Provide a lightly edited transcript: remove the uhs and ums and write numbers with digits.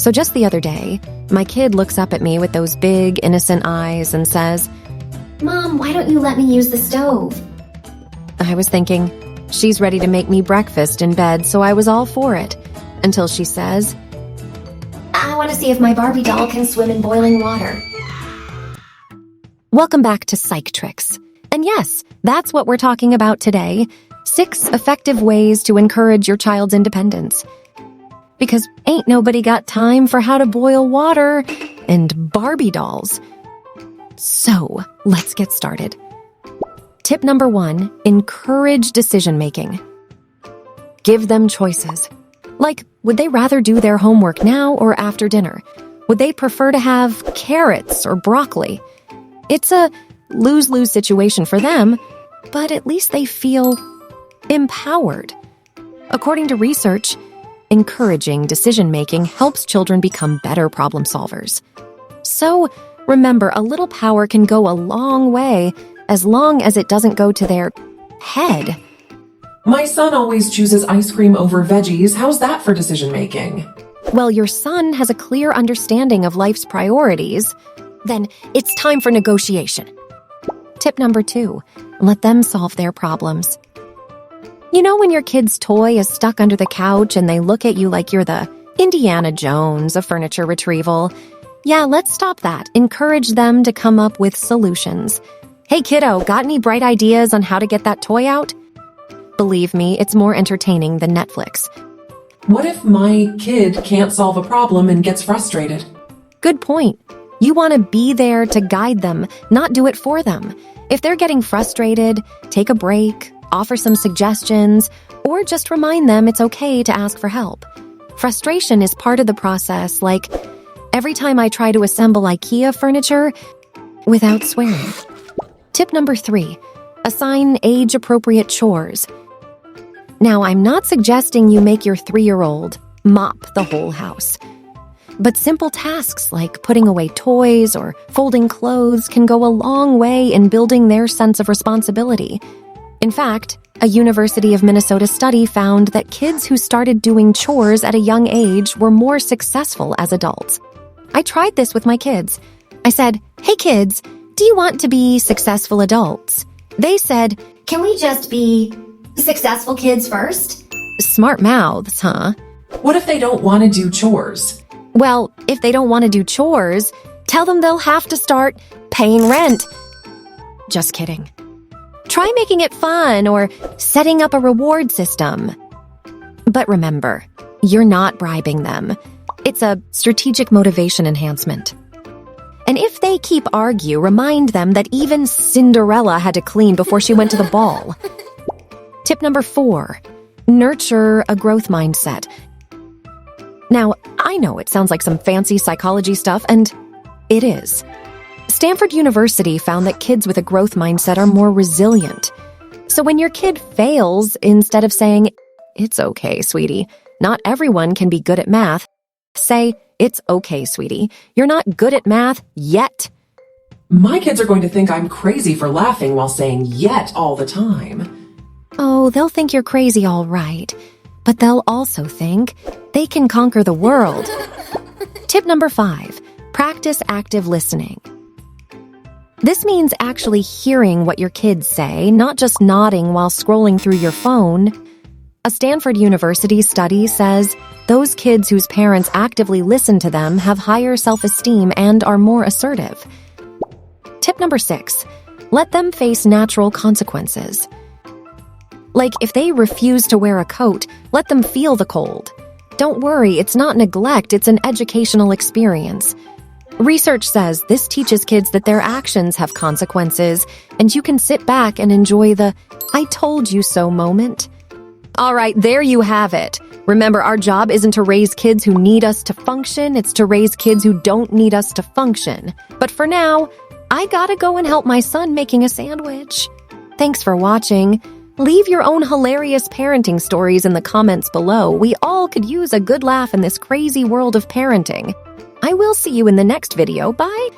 So just the other day, my kid looks up at me with those big, innocent eyes and says, "Mom, why don't you let me use the stove?" I was thinking, she's ready to make me breakfast in bed, so I was all for it. Until she says, "I want to see if my Barbie doll can swim in boiling water." Welcome back to Psych Tricks. And yes, that's what we're talking about today. 6 effective ways to encourage your child's independence. Because ain't nobody got time for how to boil water and Barbie dolls. So, let's get started. Tip number 1, encourage decision-making. Give them choices. Like, would they rather do their homework now or after dinner? Would they prefer to have carrots or broccoli? It's a lose-lose situation for them, but at least they feel empowered. According to research, encouraging decision-making helps children become better problem solvers. So, remember, a little power can go a long way as long as it doesn't go to their head. My son always chooses ice cream over veggies. How's that for decision-making? Well, your son has a clear understanding of life's priorities. Then it's time for negotiation. Tip number 2, let them solve their problems. You know when your kid's toy is stuck under the couch and they look at you like you're the Indiana Jones of furniture retrieval? Yeah, let's stop that. Encourage them to come up with solutions. Hey kiddo, got any bright ideas on how to get that toy out? Believe me, it's more entertaining than Netflix. What if my kid can't solve a problem and gets frustrated? Good point. You want to be there to guide them, not do it for them. If they're getting frustrated, take a break, offer some suggestions, or just remind them it's okay to ask for help. Frustration is part of the process, like every time I try to assemble IKEA furniture without swearing. Tip number 3, assign age-appropriate chores. Now, I'm not suggesting you make your 3-year-old mop the whole house. But simple tasks like putting away toys or folding clothes can go a long way in building their sense of responsibility. In fact, a University of Minnesota study found that kids who started doing chores at a young age were more successful as adults. I tried this with my kids. I said, "Hey kids, do you want to be successful adults?" They said, "Can we just be successful kids first?" Smart mouths, huh? What if they don't want to do chores? Well, if they don't want to do chores, tell them they'll have to start paying rent. Just kidding. Try making it fun or setting up a reward system. But remember, you're not bribing them. It's a strategic motivation enhancement. And if they keep argue, remind them that even Cinderella had to clean before she went to the ball. Tip number 4, nurture a growth mindset. Now, I know it sounds like some fancy psychology stuff, and it is. Stanford University found that kids with a growth mindset are more resilient. So when your kid fails, instead of saying, "It's okay, sweetie, not everyone can be good at math," say, "It's okay, sweetie, you're not good at math yet." My kids are going to think I'm crazy for laughing while saying "yet" all the time. Oh, they'll think you're crazy all right. But they'll also think they can conquer the world. Tip number 5, practice active listening. This means actually hearing what your kids say, not just nodding while scrolling through your phone. A Stanford University study says those kids whose parents actively listen to them have higher self-esteem and are more assertive. Tip number 6, let them face natural consequences. Like, if they refuse to wear a coat, let them feel the cold. Don't worry, it's not neglect, it's an educational experience. Research says this teaches kids that their actions have consequences, and you can sit back and enjoy the "I told you so" moment. All right, there you have it. Remember, our job isn't to raise kids who need us to function, it's to raise kids who don't need us to function. But for now, I gotta go and help my son making a sandwich. Thanks for watching. Leave your own hilarious parenting stories in the comments below. We all could use a good laugh in this crazy world of parenting. I will see you in the next video. Bye!